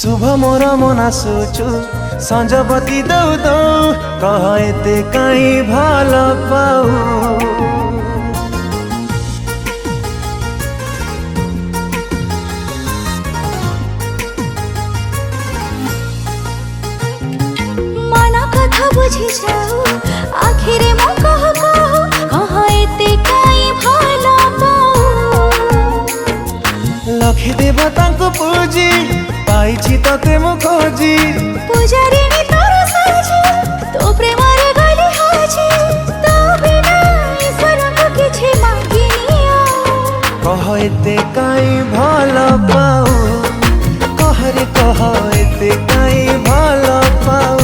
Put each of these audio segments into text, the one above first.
शुभ मोर मना सुचु संजपति दौ दौ कह एते काई भल पाऊ। मन कथा बुझी जाऊ आखिरे मो कह एते काई भल पाऊ। लखी देवता को पूजी पाइछि तते मु खोजी पूजारिणी तोर साजी तो प्रेम रे गली हाजी तो बिना ईश्वर को किछि मांगिनी कह एते काई भल पाऊ। कह रे कह एते काई भल पाऊ।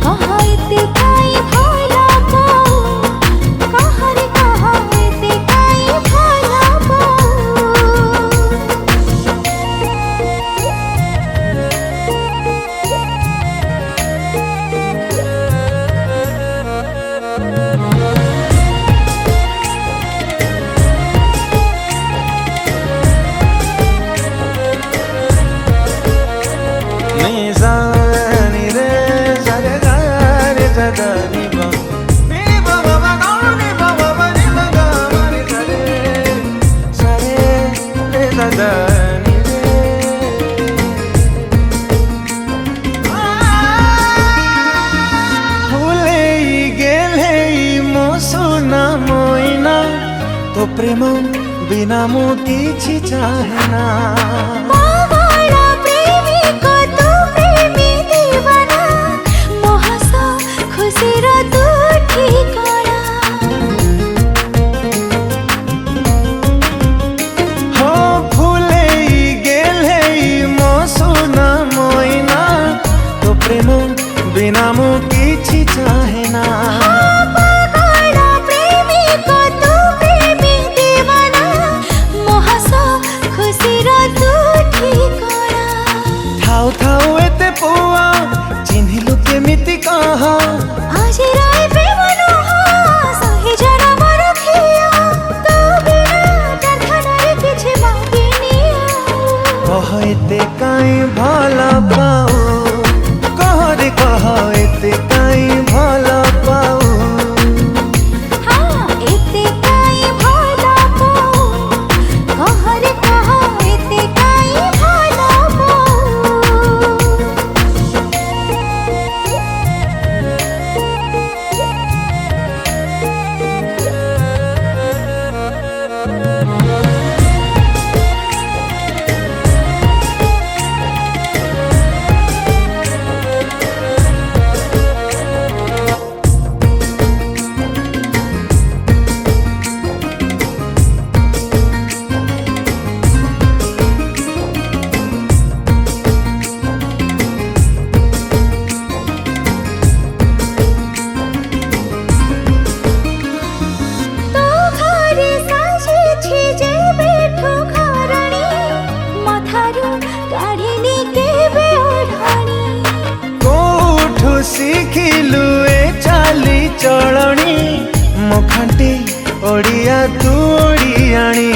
कह एते काई भल पाऊ। कह रे कह एते काई भल पाऊ। तो प्रेम बिना मु किछि चाहेना। पागल प्रेमी को तू प्रेमी दीवाना मोहस खुशी रो तू ठिकाना। हो फूले गेले मो सोना मोइना तो प्रेम बिना मु किछि चाहेना। थाउ एते पुआ चिन्हिलु केमिति कह आज राय प्रेम नोहा सही जनम रखिया तो बिना प्रार्थना किछि मांगिनी कह एते काई भल पाऊ। कह रे कह एते काई भल पाऊ। हाँ एते काई भल पाऊ। कह रे कह एते काई भल पाऊ। शिखिलु ए चाली चलणी मुखांटी ओडिया तू ओडियाणी।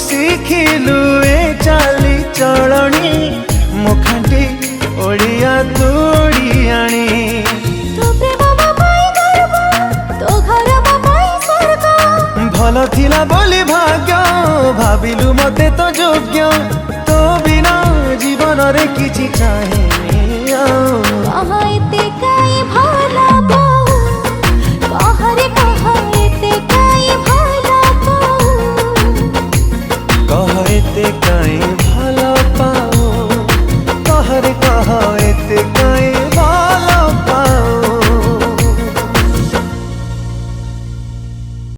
शिखिलु ए चाली चलणी मुखांटी ओडिया तू ओडियाणी। भल थिला बोली भाग्य भाविलु मते तो योग्य तो बिना जीवन रे किछि चाहेनी। कह एते काई भल पाऊ। कह रे कह एते काई भल पाऊ। कह एते काई